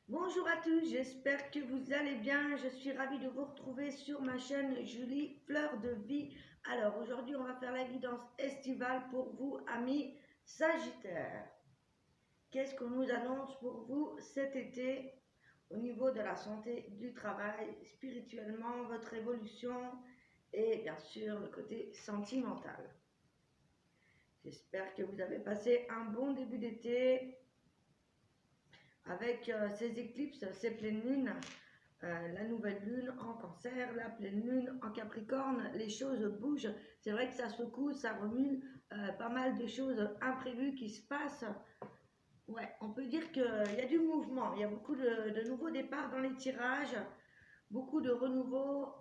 Bonjour à tous, j'espère que vous allez bien. Je suis ravie de vous retrouver sur ma chaîne Julie Fleur de Vie. Alors aujourd'hui, on va faire la guidance estivale pour vous, amis Sagittaires. Qu'est-ce qu'on nous annonce pour vous cet été au niveau de la santé, du travail, spirituellement, votre évolution et bien sûr le côté sentimental. J'espère que vous avez passé un bon début d'été avec ces éclipses, ces pleines lunes, la nouvelle lune en cancer, la pleine lune en capricorne, les choses bougent. C'est vrai que ça secoue, ça remue, pas mal de choses imprévues qui se passent. Ouais, on peut dire qu'il y a du mouvement, il y a beaucoup de nouveaux départs dans les tirages, beaucoup de renouveau,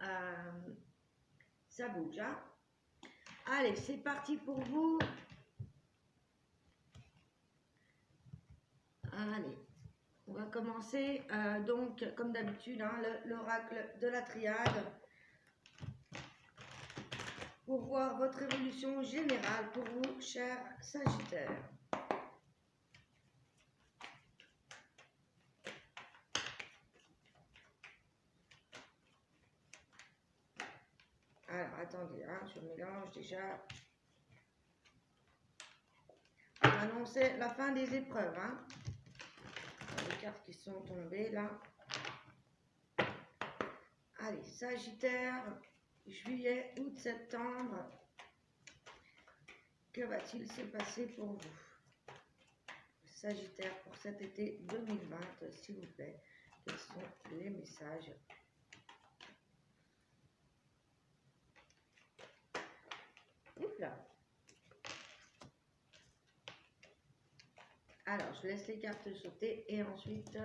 ça bouge. Hein. Allez, c'est parti pour vous. Allez. On va commencer donc comme d'habitude hein, l'oracle de la triade pour voir votre évolution générale pour vous, chers Sagittaires. Alors attendez, hein, je mélange déjà. On va annoncer la fin des épreuves. Hein. Les cartes qui sont tombées là. Allez, Sagittaire, juillet, août, septembre. Que va-t-il se passer pour vous? Sagittaire pour cet été 2020, s'il vous plaît. Quels sont les messages? Oula. Alors, je laisse les cartes sauter et ensuite,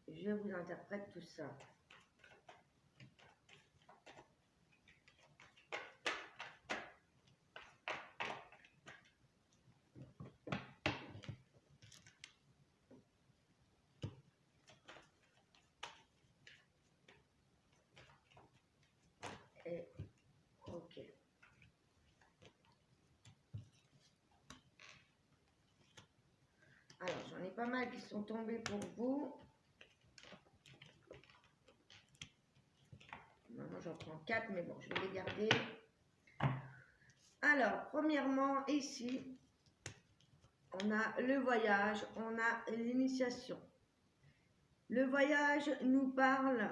je vous interprète tout ça. Et ok. Alors, j'en ai pas mal qui sont tombés pour vous. Maintenant, j'en prends 4, mais bon, je vais les garder. Alors, premièrement, ici, on a le voyage, on a l'initiation. Le voyage nous parle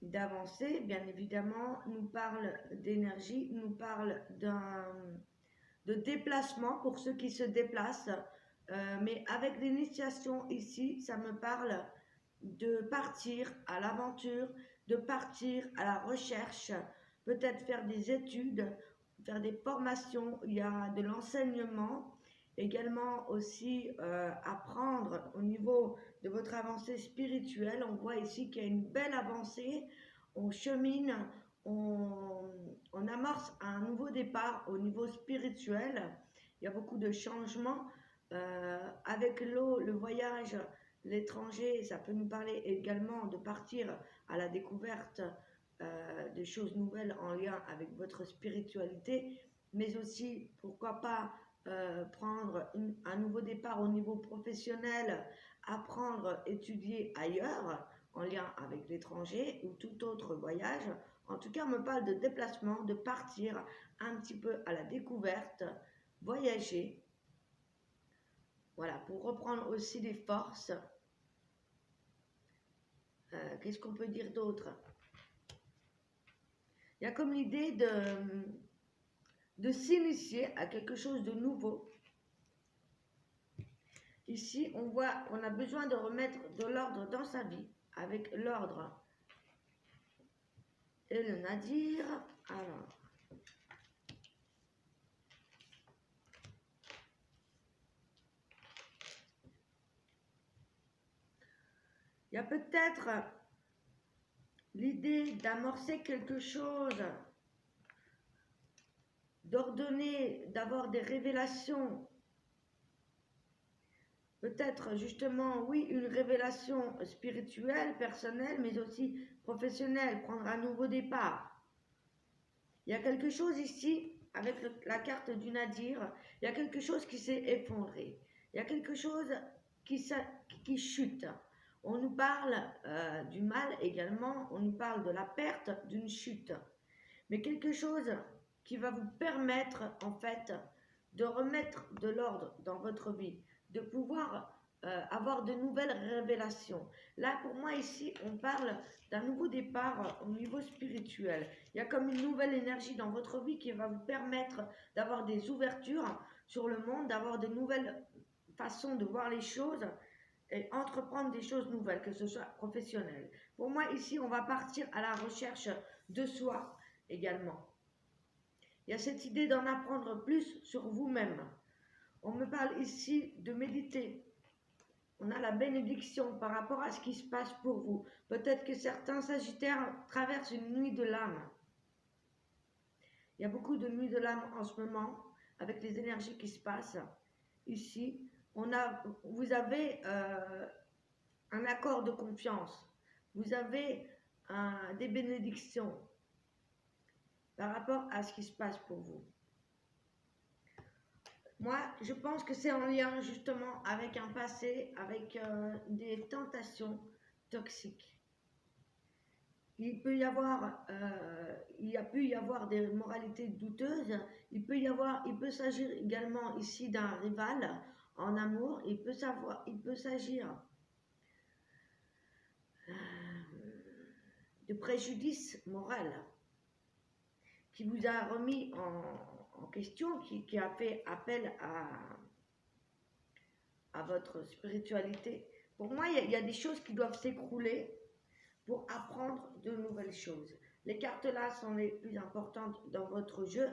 d'avancer, bien évidemment, nous parle d'énergie, nous parle de déplacement pour ceux qui se déplacent. Mais avec l'initiation ici, ça me parle de partir à l'aventure, de partir à la recherche, peut-être faire des études, faire des formations, il y a de l'enseignement, également aussi apprendre au niveau de votre avancée spirituelle. On voit ici qu'il y a une belle avancée, on chemine, on amorce un nouveau départ au niveau spirituel. Il y a beaucoup de changements. Avec l'eau, le voyage, l'étranger, ça peut nous parler également de partir à la découverte de choses nouvelles en lien avec votre spiritualité, mais aussi, pourquoi pas, prendre un nouveau départ au niveau professionnel, apprendre, étudier ailleurs, en lien avec l'étranger ou tout autre voyage. En tout cas, on me parle de déplacement, de partir un petit peu à la découverte, voyager. Voilà, pour reprendre aussi des forces. Qu'est-ce qu'on peut dire d'autre? Il y a comme l'idée de s'initier à quelque chose de nouveau. Ici, on voit qu'on a besoin de remettre de l'ordre dans sa vie, avec l'ordre et le nadir. Alors, il y a peut-être l'idée d'amorcer quelque chose, d'ordonner, d'avoir des révélations. Peut-être justement, oui, une révélation spirituelle, personnelle, mais aussi professionnelle, prendre un nouveau départ. Il y a quelque chose ici, avec la carte du Nadir, il y a quelque chose qui s'est effondré. Il y a quelque chose qui chute. On nous parle du mal également, on nous parle de la perte, d'une chute. Mais quelque chose qui va vous permettre en fait de remettre de l'ordre dans votre vie, de pouvoir avoir de nouvelles révélations. Là, pour moi, ici, on parle d'un nouveau départ au niveau spirituel. Il y a comme une nouvelle énergie dans votre vie qui va vous permettre d'avoir des ouvertures sur le monde, d'avoir de nouvelles façons de voir les choses et entreprendre des choses nouvelles, que ce soit professionnel. Pour moi, ici, on va partir à la recherche de soi également. Il y a cette idée d'en apprendre plus sur vous-même. On me parle ici de méditer. On a la bénédiction par rapport à ce qui se passe pour vous. Peut-être que certains Sagittaires traversent une nuit de l'âme. Il y a beaucoup de nuits de l'âme en ce moment, avec les énergies qui se passent. Ici, vous avez un accord de confiance. Vous avez des bénédictions par rapport à ce qui se passe pour vous. Moi, je pense que c'est en lien justement avec un passé, avec des tentations toxiques. Il peut y avoir, il a pu y avoir des moralités douteuses. Il peut s'agir également ici d'un rival en amour. Il peut s'agir de préjudice moral qui vous a remis en question, qui a fait appel à votre spiritualité. Pour moi, il y a des choses qui doivent s'écrouler pour apprendre de nouvelles choses. Les cartes là sont les plus importantes dans votre jeu.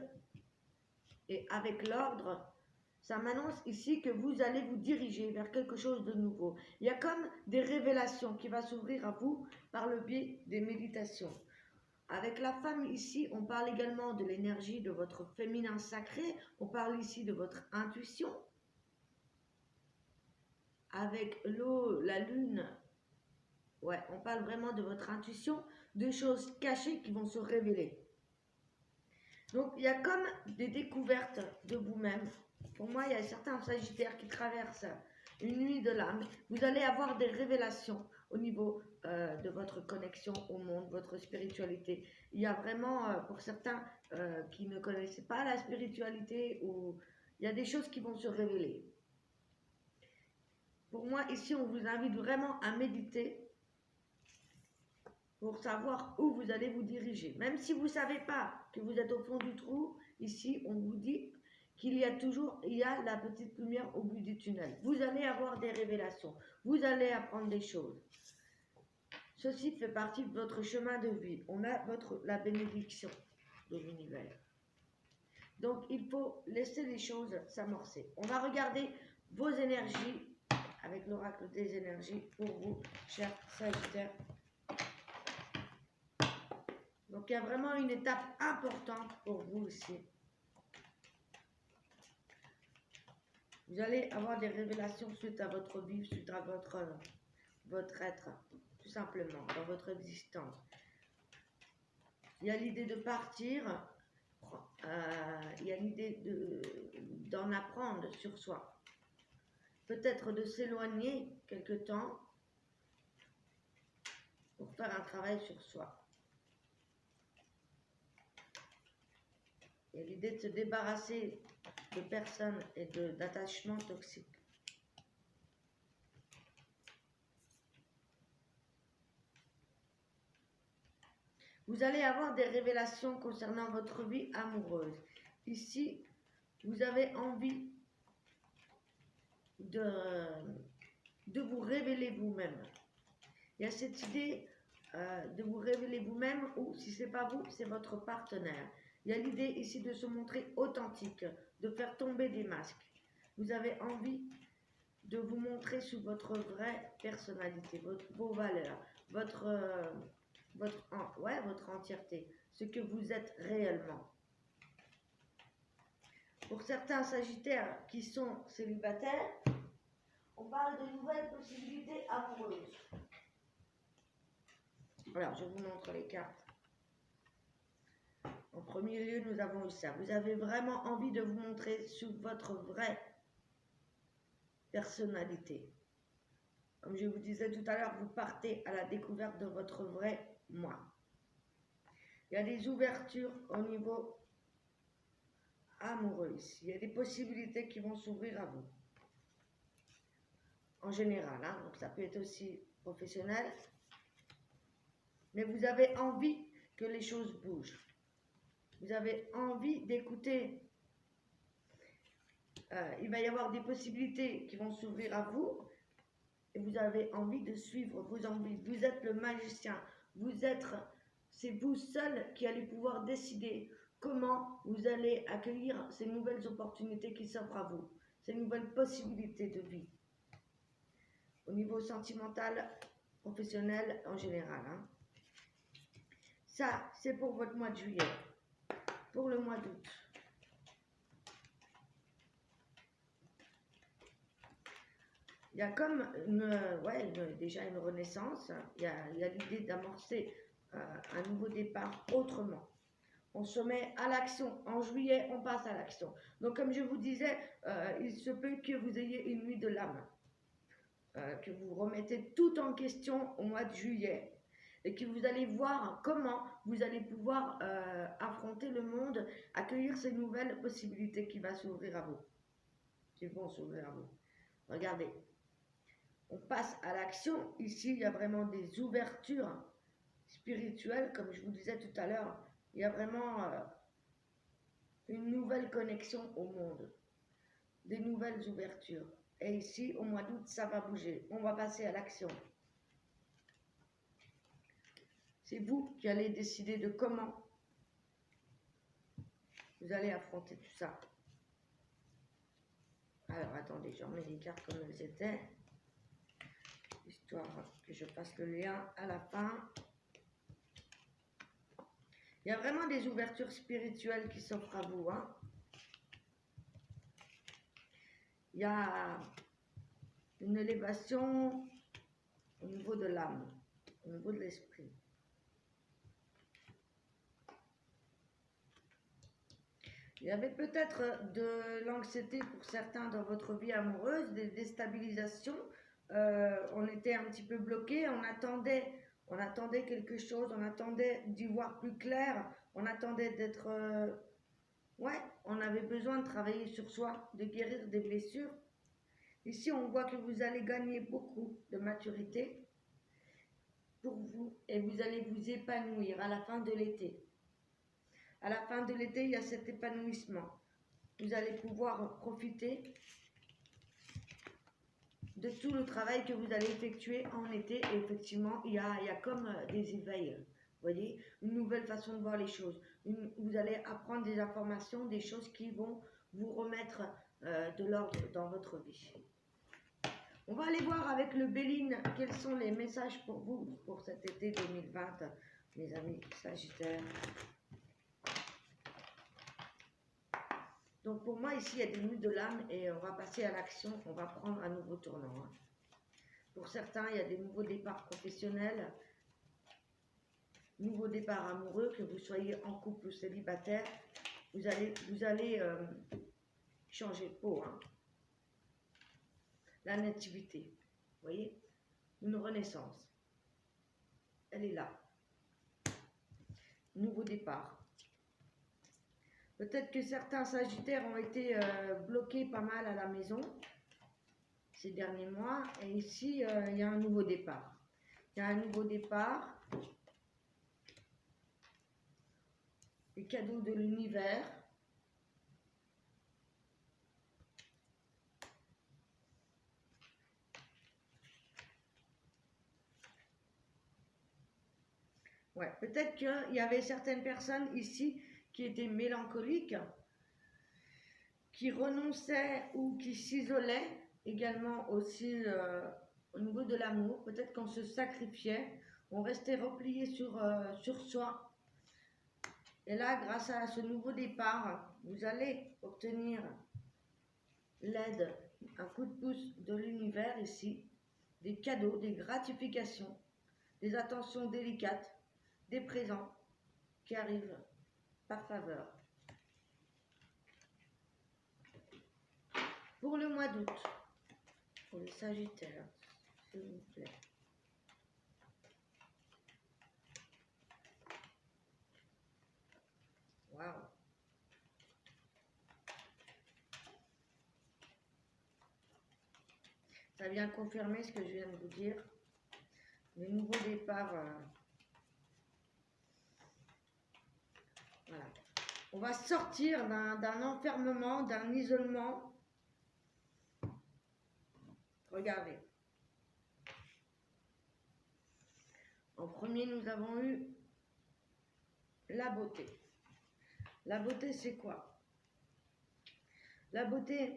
Et avec l'ordre, ça m'annonce ici que vous allez vous diriger vers quelque chose de nouveau. Il y a comme des révélations qui vont s'ouvrir à vous par le biais des méditations. Avec la femme ici, on parle également de l'énergie de votre féminin sacré. On parle ici de votre intuition. Avec l'eau, la lune, ouais, on parle vraiment de votre intuition, de choses cachées qui vont se révéler. Donc, il y a comme des découvertes de vous-même. Pour moi, il y a certains Sagittaires qui traversent une nuit de l'âme. Vous allez avoir des révélations au niveau de votre connexion au monde, votre spiritualité. Il y a vraiment, pour certains qui ne connaissaient pas la spiritualité, il y a des choses qui vont se révéler. Pour moi, ici, on vous invite vraiment à méditer pour savoir où vous allez vous diriger. Même si vous ne savez pas que vous êtes au fond du trou, ici, on vous dit qu'il y a la petite lumière au bout du tunnel. Vous allez avoir des révélations. Vous allez apprendre des choses. Ceci fait partie de votre chemin de vie. On a la bénédiction de l'univers. Donc, il faut laisser les choses s'amorcer. On va regarder vos énergies avec l'oracle des énergies pour vous, chers Sagittaires. Donc, il y a vraiment une étape importante pour vous aussi. Vous allez avoir des révélations suite à votre vie, suite à votre être, tout simplement, dans votre existence. Il y a l'idée de partir, il y a l'idée d'en apprendre sur soi. Peut-être de s'éloigner quelque temps pour faire un travail sur soi. Il y a l'idée de se débarrasser de personnes et d'attachements toxiques. Vous allez avoir des révélations concernant votre vie amoureuse. Ici, vous avez envie de vous révéler vous-même. Il y a cette idée de vous révéler vous-même ou si ce n'est pas vous, c'est votre partenaire. Il y a l'idée ici de se montrer authentique, de faire tomber des masques. Vous avez envie de vous montrer sous votre vraie personnalité, vos valeurs, votre entièreté, ce que vous êtes réellement. Pour certains Sagittaires qui sont célibataires, on parle de nouvelles possibilités amoureuses. Alors, je vous montre les cartes. En premier lieu, nous avons eu ça. Vous avez vraiment envie de vous montrer sous votre vraie personnalité. Comme je vous disais tout à l'heure, vous partez à la découverte de votre vrai moi. Il y a des ouvertures au niveau amoureux ici. Il y a des possibilités qui vont s'ouvrir à vous. En général, hein, donc ça peut être aussi professionnel. Mais vous avez envie que les choses bougent. Vous avez envie d'écouter. Il va y avoir des possibilités qui vont s'ouvrir à vous. Et vous avez envie de suivre vos envies. Vous êtes le magicien. C'est vous seul qui allez pouvoir décider comment vous allez accueillir ces nouvelles opportunités qui s'offrent à vous, ces nouvelles possibilités de vie. Au niveau sentimental, professionnel en général. Hein. Ça, c'est pour votre mois de juillet. Pour le mois d'août. Il y a comme déjà une renaissance. Il y a l'idée d'amorcer un nouveau départ autrement. On se met à l'action. En juillet, on passe à l'action. Donc, comme je vous disais, il se peut que vous ayez une nuit de l'âme. Que vous remettez tout en question au mois de juillet. Et que vous allez voir comment vous allez pouvoir affronter le monde, accueillir ces nouvelles possibilités qui vont s'ouvrir à vous. Qui vont s'ouvrir à vous. Regardez. On passe à l'action. Ici, il y a vraiment des ouvertures spirituelles, comme je vous disais tout à l'heure. Il y a vraiment une nouvelle connexion au monde, des nouvelles ouvertures. Et ici, au mois d'août, ça va bouger. On va passer à l'action. C'est vous qui allez décider de comment vous allez affronter tout ça. Alors, attendez, je remets les cartes comme elles étaient. Histoire que je fasse le lien à la fin. Il y a vraiment des ouvertures spirituelles qui s'offrent à vous. Hein. Il y a une élévation au niveau de l'âme, au niveau de l'esprit. Il y avait peut-être de l'anxiété pour certains dans votre vie amoureuse, des déstabilisations. On était un petit peu bloqué, on attendait quelque chose, on attendait d'y voir plus clair, on attendait d'être... on avait besoin de travailler sur soi, de guérir des blessures. Ici, on voit que vous allez gagner beaucoup de maturité pour vous et vous allez vous épanouir à la fin de l'été. À la fin de l'été, il y a cet épanouissement. Vous allez pouvoir profiter de tout le travail que vous allez effectuer en été. Et effectivement, il y a comme des éveils. Vous voyez, une nouvelle façon de voir les choses. Vous allez apprendre des informations, des choses qui vont vous remettre de l'ordre dans votre vie. On va aller voir avec le Béline quels sont les messages pour vous pour cet été 2020, mes amis Sagittaires. Donc pour moi ici il y a des nuits de l'âme et on va passer à l'action, on va prendre un nouveau tournant. Hein. Pour certains il y a des nouveaux départs professionnels, nouveaux départs amoureux, que vous soyez en couple ou célibataire, vous allez changer de peau. Hein. La nativité, vous voyez, une renaissance, elle est là. Nouveau départ. Peut-être que certains Sagittaires ont été bloqués pas mal à la maison ces derniers mois. Et ici, il y a un nouveau départ. Il y a un nouveau départ. Les cadeaux de l'univers. Ouais, peut-être qu'il y avait certaines personnes ici qui étaient mélancoliques, qui renonçaient ou qui s'isolaient, également aussi au niveau de l'amour. Peut-être qu'on se sacrifiait, on restait replié sur soi. Et là, grâce à ce nouveau départ, vous allez obtenir l'aide, un coup de pouce de l'univers ici, des cadeaux, des gratifications, des attentions délicates, des présents qui arrivent par faveur. Pour le mois d'août, pour les Sagittaires, s'il vous plaît. Waouh. Ça vient confirmer ce que je viens de vous dire. Les nouveaux départs. Voilà. On va sortir d'un enfermement, d'un isolement. Regardez. En premier, nous avons eu la beauté. La beauté, c'est quoi? La beauté,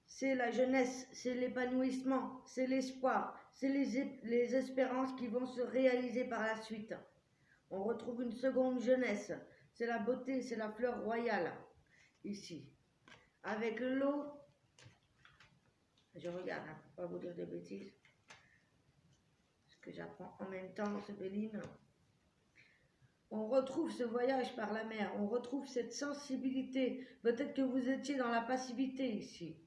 c'est la jeunesse, c'est l'épanouissement, c'est l'espoir, c'est les espérances qui vont se réaliser par la suite. On retrouve une seconde jeunesse, c'est la beauté, c'est la fleur royale, ici. Avec l'eau, je regarde, hein, pour ne pas vous dire des bêtises, parce que j'apprends en même temps, Céline. On retrouve ce voyage par la mer, on retrouve cette sensibilité. Peut-être que vous étiez dans la passivité ici.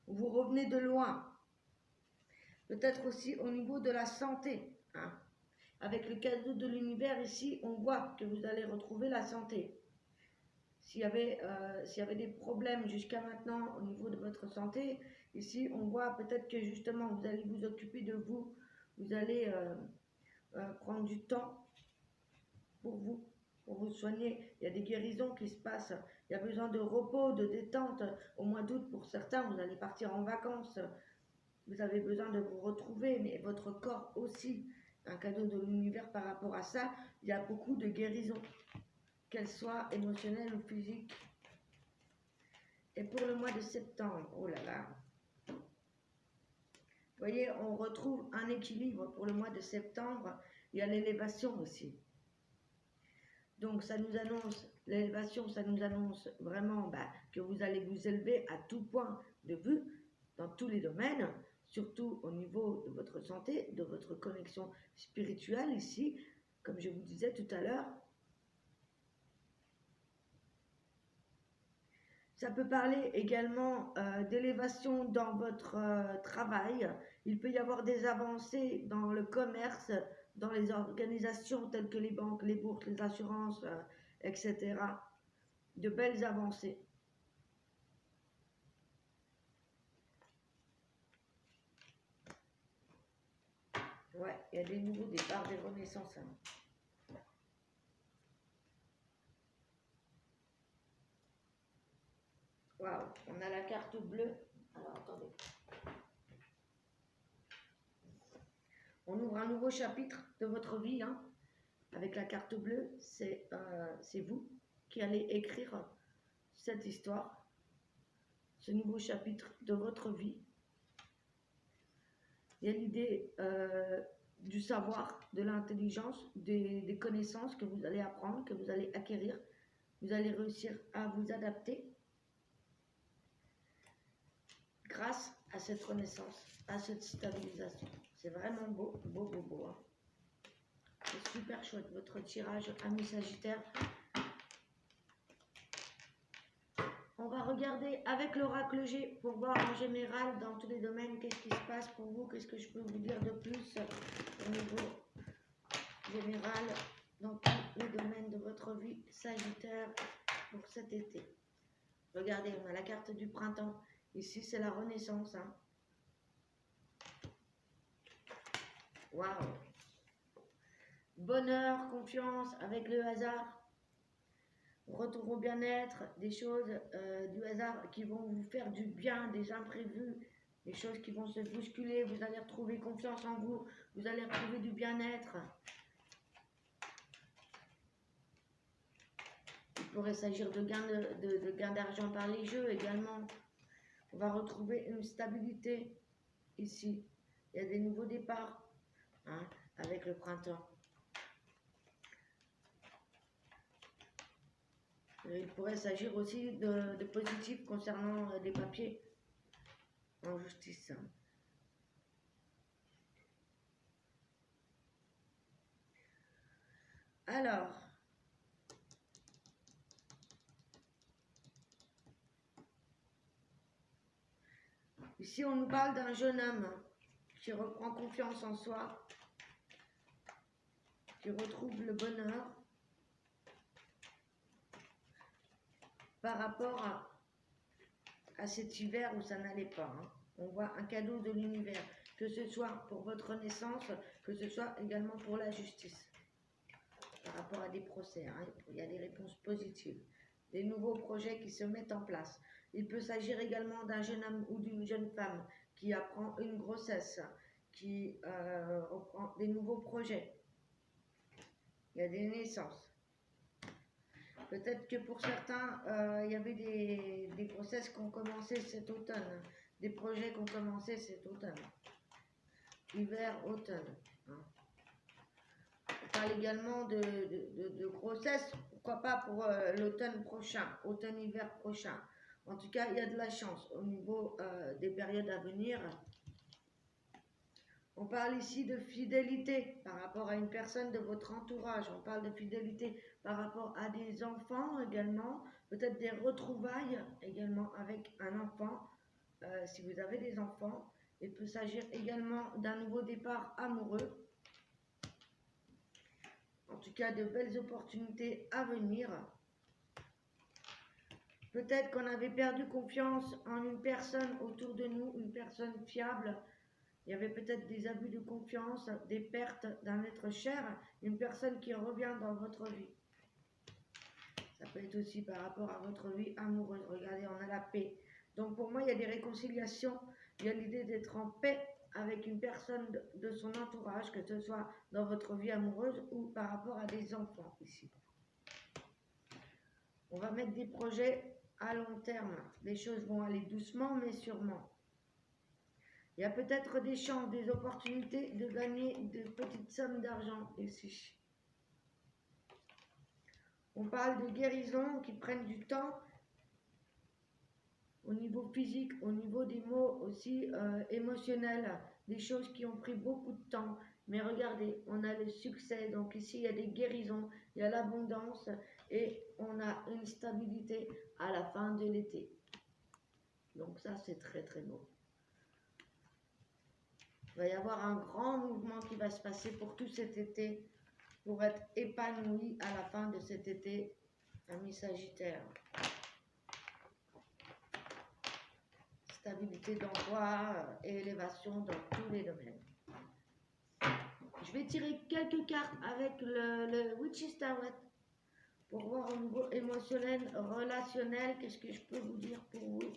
Vous revenez de loin. Peut-être aussi au niveau de la santé. Hein. Avec le cadeau de l'univers ici, on voit que vous allez retrouver la santé. S'il y avait des problèmes jusqu'à maintenant au niveau de votre santé, ici on voit peut-être que justement vous allez vous occuper de vous. Vous allez prendre du temps pour vous soigner. Il y a des guérisons qui se passent. Il y a besoin de repos, de détente. Au mois d'août, pour certains, vous allez partir en vacances. Vous avez besoin de vous retrouver, mais votre corps aussi. Un cadeau de l'univers par rapport à ça. Il y a beaucoup de guérisons, qu'elles soient émotionnelles ou physiques. Et pour le mois de septembre, oh là là. Vous voyez, on retrouve un équilibre pour le mois de septembre. Il y a l'élévation aussi. Donc ça nous annonce, l'élévation, ça nous annonce vraiment que vous allez vous élever à tout point de vue, dans tous les domaines, surtout au niveau de votre santé, de votre connexion spirituelle ici, comme je vous disais tout à l'heure. Ça peut parler également d'élévation dans votre travail. Il peut y avoir des avancées dans le commerce, dans les organisations telles que les banques, les bourses, les assurances, etc. De belles avancées. Ouais, il y a des nouveaux départs, des renaissances. Hein. Waouh, on a la carte bleue. Alors, attendez. On ouvre un nouveau chapitre de votre vie, hein. Avec la carte bleue, c'est vous qui allez écrire cette histoire, ce nouveau chapitre de votre vie. Il y a l'idée du savoir, de l'intelligence, des connaissances que vous allez apprendre, que vous allez acquérir. Vous allez réussir à vous adapter grâce à cette renaissance, à cette stabilisation. C'est vraiment beau, beau, beau, beau. Hein. C'est super chouette, votre tirage, ami Sagittaire. On va regarder avec l'oracle G pour voir en général dans tous les domaines qu'est-ce qui se passe pour vous, qu'est-ce que je peux vous dire de plus au niveau général dans tous les domaines de votre vie Sagittaire pour cet été. Regardez, on a la carte du printemps. Ici, c'est la renaissance. Hein. Waouh! Bonheur, confiance avec le hasard. Retour au bien-être, des choses du hasard qui vont vous faire du bien, des imprévus, des choses qui vont se bousculer. Vous allez retrouver confiance en vous, vous allez retrouver du bien-être. Il pourrait s'agir de gains d'argent par les jeux également. On va retrouver une stabilité ici. Il y a des nouveaux départs hein, avec le printemps. Il pourrait s'agir aussi de positifs concernant des papiers en justice. Alors, ici on nous parle d'un jeune homme qui reprend confiance en soi, qui retrouve le bonheur par rapport à cet hiver où ça n'allait pas. Hein. On voit un cadeau de l'univers, que ce soit pour votre naissance, que ce soit également pour la justice. Par rapport à des procès, hein, il y a des réponses positives, des nouveaux projets qui se mettent en place. Il peut s'agir également d'un jeune homme ou d'une jeune femme qui apprend une grossesse, qui reprend des nouveaux projets. Il y a des naissances. Peut-être que pour certains, il y avait des grossesses qui ont commencé cet automne, des projets qui ont commencé cet automne. Hiver, automne. Hein. On parle également de grossesse, pourquoi pas pour l'automne prochain, automne-hiver prochain. En tout cas, il y a de la chance au niveau des périodes à venir. On parle ici de fidélité par rapport à une personne de votre entourage. On parle de fidélité par rapport à des enfants également. Peut-être des retrouvailles également avec un enfant. Si vous avez des enfants, il peut s'agir également d'un nouveau départ amoureux. En tout cas, de belles opportunités à venir. Peut-être qu'on avait perdu confiance en une personne autour de nous, une personne fiable. Il y avait peut-être des abus de confiance, des pertes d'un être cher, une personne qui revient dans votre vie. Ça peut être aussi par rapport à votre vie amoureuse. Regardez, on a la paix. Donc pour moi, il y a des réconciliations. Il y a l'idée d'être en paix avec une personne de son entourage, que ce soit dans votre vie amoureuse ou par rapport à des enfants ici. On va mettre des projets à long terme. Les choses vont aller doucement mais sûrement. Il y a peut-être des chances, des opportunités de gagner de petites sommes d'argent ici. On parle de guérisons qui prennent du temps au niveau physique, au niveau des mots aussi émotionnels, des choses qui ont pris beaucoup de temps. Mais regardez, on a le succès, donc ici il y a des guérisons, il y a l'abondance et on a une stabilité à la fin de l'été. Donc ça c'est très très beau. Il va y avoir un grand mouvement qui va se passer pour tout cet été, pour être épanoui à la fin de cet été, ami Sagittaire. Stabilité d'emploi et élévation dans tous les domaines. Je vais tirer quelques cartes avec le Witch's Tarot pour voir au niveau émotionnel, relationnel, qu'est-ce que je peux vous dire pour vous.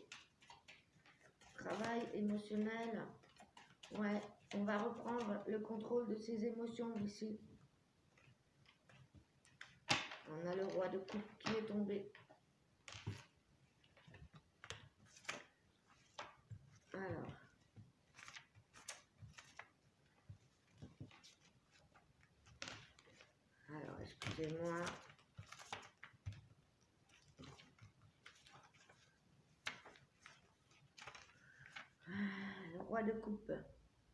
Travail émotionnel. Ouais, on va reprendre le contrôle de ses émotions ici. On a le roi de coupe qui est tombé. Alors, excusez-moi. Le roi de coupe.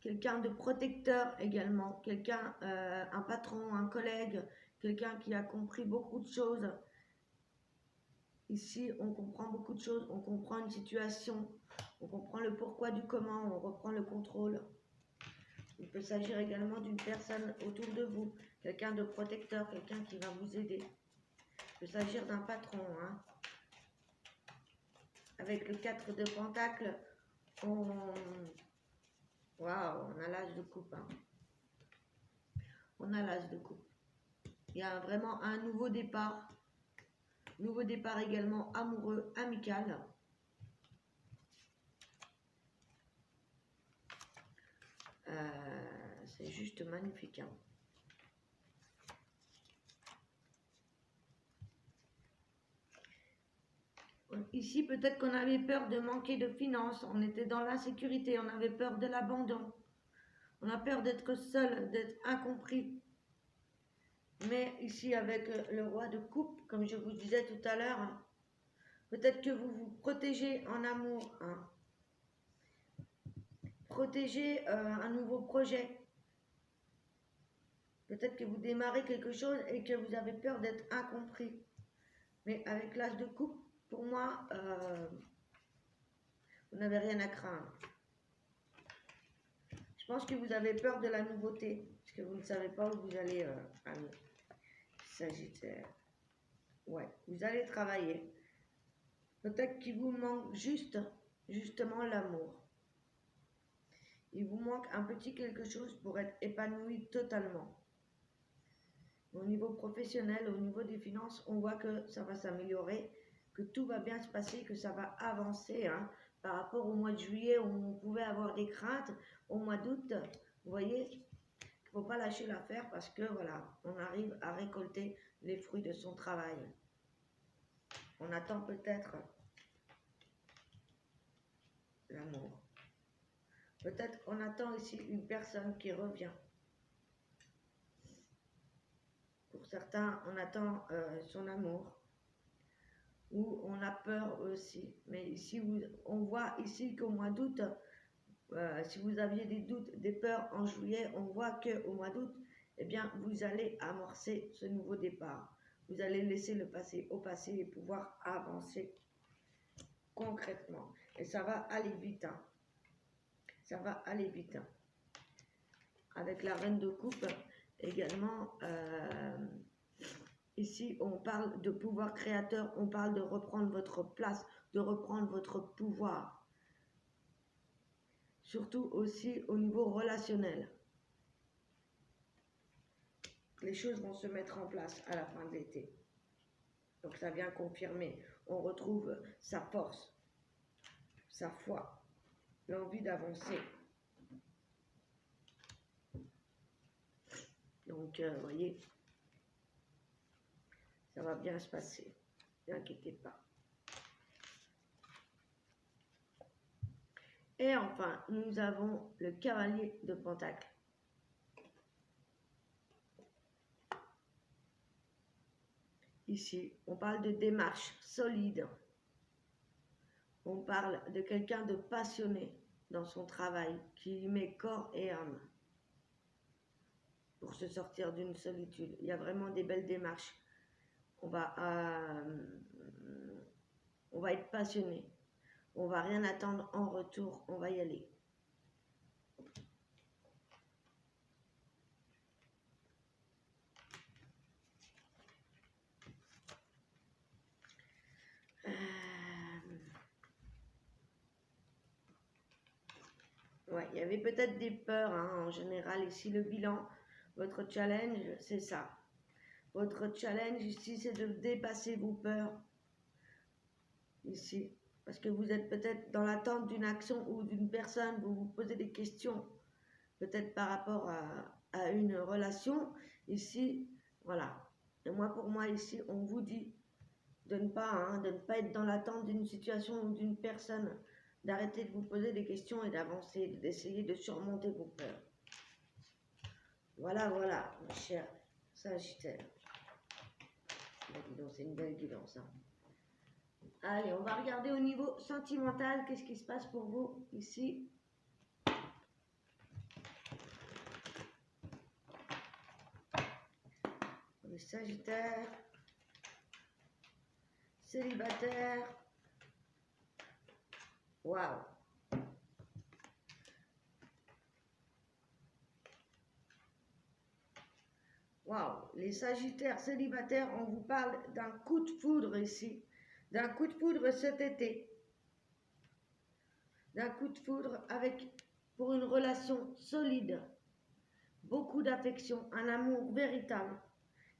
Quelqu'un de protecteur également. Quelqu'un, un patron, un collègue. Quelqu'un qui a compris beaucoup de choses. Ici, on comprend beaucoup de choses. On comprend une situation. On comprend le pourquoi du comment. On reprend le contrôle. Il peut s'agir également d'une personne autour de vous, quelqu'un de protecteur, quelqu'un qui va vous aider. Il peut s'agir d'un patron. Hein. Avec le 4 de Pentacle, waouh, on a l'as de coupe. Hein. On a l'as de coupe. Il y a vraiment un nouveau départ. Nouveau départ également amoureux, amical. C'est juste magnifique. Hein. Ici, peut-être qu'on avait peur de manquer de finances. On était dans l'insécurité. On avait peur de l'abandon. On a peur d'être seul, d'être incompris. Mais ici, avec le roi de coupe, comme je vous disais tout à l'heure, hein, peut-être que vous vous protégez en amour. Hein. Protégez un nouveau projet. Peut-être que vous démarrez quelque chose et que vous avez peur d'être incompris. Mais avec l'as de coupe, pour moi, vous n'avez rien à craindre. Je pense que vous avez peur de la nouveauté, parce que vous ne savez pas où vous allez aller. Sagittaire. Ouais, vous allez travailler. Peut-être qu'il vous manque justement l'amour. Il vous manque un petit quelque chose pour être épanoui totalement. Au niveau professionnel, au niveau des finances, on voit que ça va s'améliorer, que tout va bien se passer, que ça va avancer. Hein. Par rapport au mois de juillet où on pouvait avoir des craintes, au mois d'août, vous voyez, il ne faut pas lâcher l'affaire parce que voilà, on arrive à récolter les fruits de son travail. On attend peut-être l'amour. Peut-être qu'on attend ici une personne qui revient. Pour certains, on attend son amour. Ou on a peur aussi. Mais ici, on voit ici qu'au mois d'août, si vous aviez des doutes, des peurs en juillet, on voit qu'au mois d'août, eh bien, vous allez amorcer ce nouveau départ. Vous allez laisser le passé au passé et pouvoir avancer concrètement. Et ça va aller vite. Hein. Ça va aller vite. Hein. Avec la reine de coupe, également, ici, on parle de pouvoir créateur, on parle de reprendre votre place, de reprendre votre pouvoir. Surtout aussi au niveau relationnel. Les choses vont se mettre en place à la fin de l'été. Donc ça vient confirmer. On retrouve sa force, sa foi, l'envie d'avancer. Donc, vous voyez, ça va bien se passer. Ne vous inquiétez pas. Et enfin, nous avons le cavalier de Pentacle. Ici, on parle de démarche solide. On parle de quelqu'un de passionné dans son travail, qui y met corps et âme pour se sortir d'une solitude. Il y a vraiment des belles démarches. On va être passionné. On va rien attendre en retour. On va y aller. Ouais, il y avait peut-être des peurs hein, en général. Ici, le bilan, votre challenge, c'est ça. Votre challenge ici, c'est de dépasser vos peurs. Ici, parce que vous êtes peut-être dans l'attente d'une action ou d'une personne, vous vous posez des questions, peut-être par rapport à une relation. Ici, voilà. Et pour moi, ici, on vous dit de ne pas être dans l'attente d'une situation ou d'une personne, d'arrêter de vous poser des questions et d'avancer, d'essayer de surmonter vos peurs. Voilà, mon cher Sagittaire. C'est une belle guidance. Hein. Allez, on va regarder au niveau sentimental, qu'est-ce qui se passe pour vous ici. Les Sagittaires, célibataires. Waouh! Waouh! Les Sagittaires célibataires, on vous parle d'un coup de foudre ici. D'un coup de foudre cet été. D'un coup de foudre pour une relation solide. Beaucoup d'affection, un amour véritable.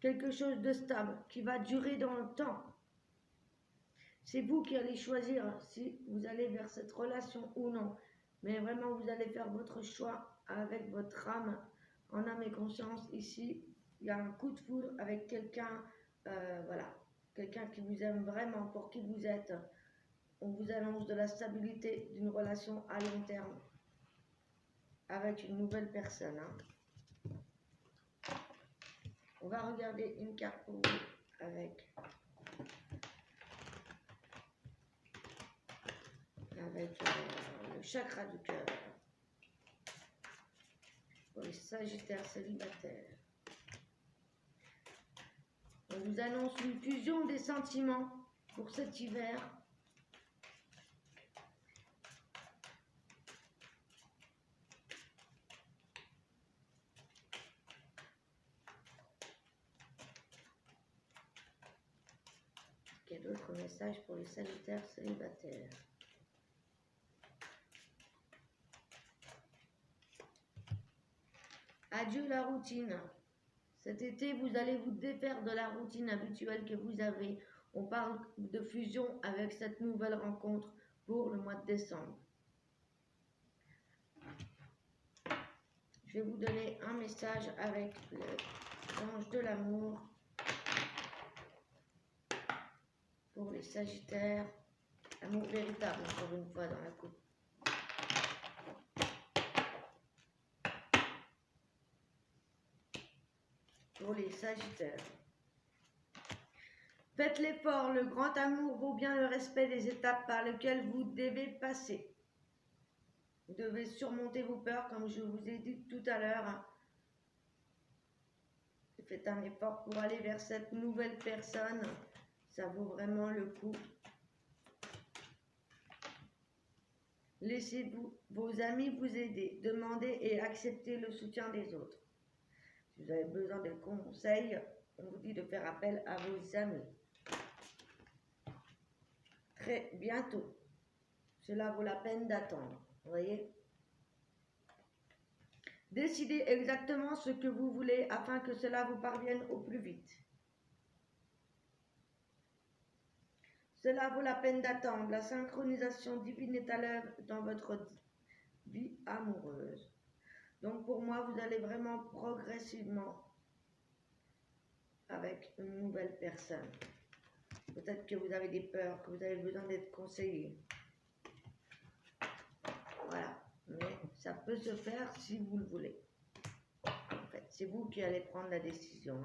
Quelque chose de stable qui va durer dans le temps. C'est vous qui allez choisir si vous allez vers cette relation ou non. Mais vraiment, vous allez faire votre choix avec votre âme, en âme et conscience. Ici, il y a un coup de foudre avec quelqu'un, voilà, quelqu'un qui vous aime vraiment, pour qui vous êtes. On vous annonce de la stabilité d'une relation à long terme avec une nouvelle personne. Hein. On va regarder une carte pour vous avec le chakra du cœur. Pour les Sagittaires célibataires. On vous annonce une fusion des sentiments pour cet hiver. y a d'autres messages pour les Sagittaires célibataires. Adieu la routine. Cet été, vous allez vous défaire de la routine habituelle que vous avez. On parle de fusion avec cette nouvelle rencontre pour le mois de décembre. Je vais vous donner un message avec l'ange de l'amour pour les Sagittaires. Amour véritable, encore une fois, dans la coupe. Pour les Sagittaires. Faites l'effort, le grand amour vaut bien le respect des étapes par lesquelles vous devez passer. Vous devez surmonter vos peurs, comme je vous ai dit tout à l'heure. Faites un effort pour aller vers cette nouvelle personne. Ça vaut vraiment le coup. Laissez-vous vos amis vous aider. Demandez et acceptez le soutien des autres. Si vous avez besoin de conseils, on vous dit de faire appel à vos amis. Très bientôt. Cela vaut la peine d'attendre. Vous voyez? Décidez exactement ce que vous voulez afin que cela vous parvienne au plus vite. Cela vaut la peine d'attendre. La synchronisation divine est à l'œuvre dans votre vie amoureuse. Donc pour moi, vous allez vraiment progressivement avec une nouvelle personne. Peut-être que vous avez des peurs, que vous avez besoin d'être conseillé. Voilà. Mais ça peut se faire si vous le voulez. En fait, c'est vous qui allez prendre la décision.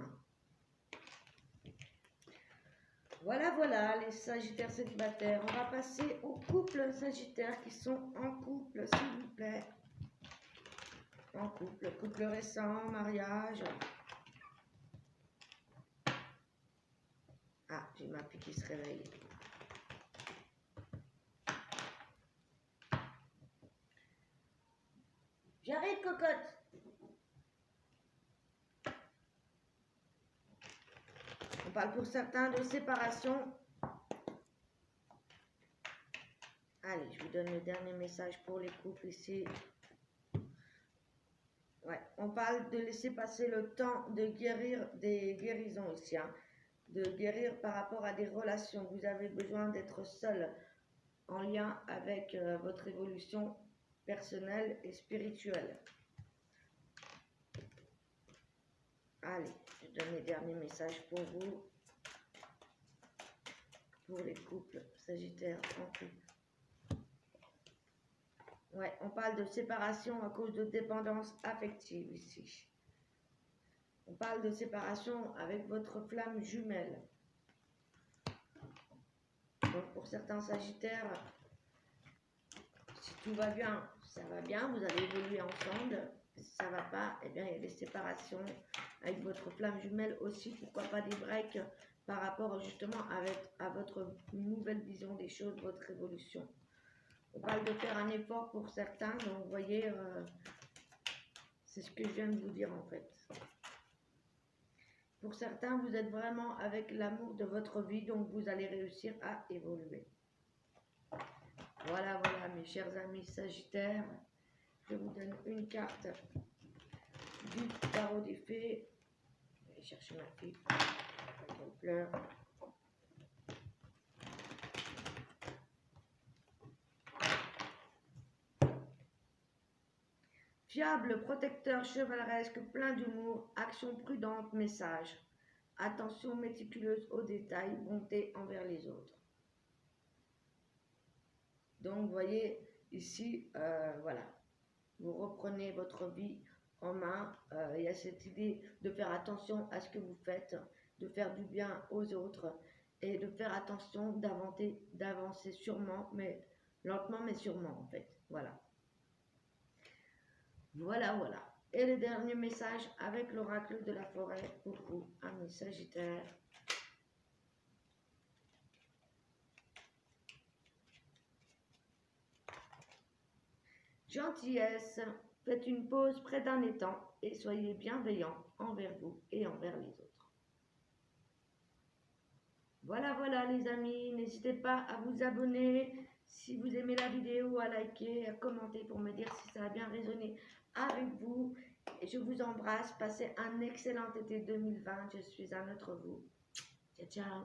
Voilà, voilà, les Sagittaires célibataires. On va passer aux couples Sagittaires qui sont en couple, s'il vous plaît. En couple, couple récent, mariage. Ah, j'ai ma fille qui se réveille. J'arrive, cocotte. On parle pour certains de séparation. Allez, je vous donne le dernier message pour les couples ici. Ouais, on parle de laisser passer le temps de guérir des guérisons ici. De guérir par rapport à des relations. Vous avez besoin d'être seul en lien avec votre évolution personnelle et spirituelle. Allez, je donne les derniers messages pour vous. Pour les couples Sagittaires en couple. Ouais, on parle de séparation à cause de dépendance affective ici. On parle de séparation avec votre flamme jumelle. Donc pour certains Sagittaires, si tout va bien, ça va bien, vous allez évoluer ensemble. Si ça ne va pas, eh bien il y a des séparations avec votre flamme jumelle aussi. Pourquoi pas des breaks par rapport justement à votre nouvelle vision des choses, votre évolution. On parle de faire un effort pour certains, donc vous voyez, c'est ce que je viens de vous dire en fait. Pour certains, vous êtes vraiment avec l'amour de votre vie, donc vous allez réussir à évoluer. Voilà, voilà, mes chers amis Sagittaires. Je vous donne une carte du tarot des fées. Je vais aller chercher ma fille. Elle pleure. Fiable, protecteur, chevaleresque, plein d'humour, action prudente, message. Attention méticuleuse aux détails, bonté envers les autres. Donc, vous voyez, ici, voilà, vous reprenez votre vie en main. Il y a cette idée de faire attention à ce que vous faites, de faire du bien aux autres et de faire attention d'avancer sûrement, mais lentement, mais sûrement, en fait. Voilà. Voilà, voilà. Et le dernier message avec l'oracle de la forêt pour vous, amis Sagittaires. Gentillesse, faites une pause près d'un étang et soyez bienveillants envers vous et envers les autres. Voilà, voilà les amis, n'hésitez pas à vous abonner si vous aimez la vidéo, à liker, à commenter pour me dire si ça a bien résonné avec vous. Et je vous embrasse, passez un excellent été 2020, je suis à notre vous. Ciao, ciao.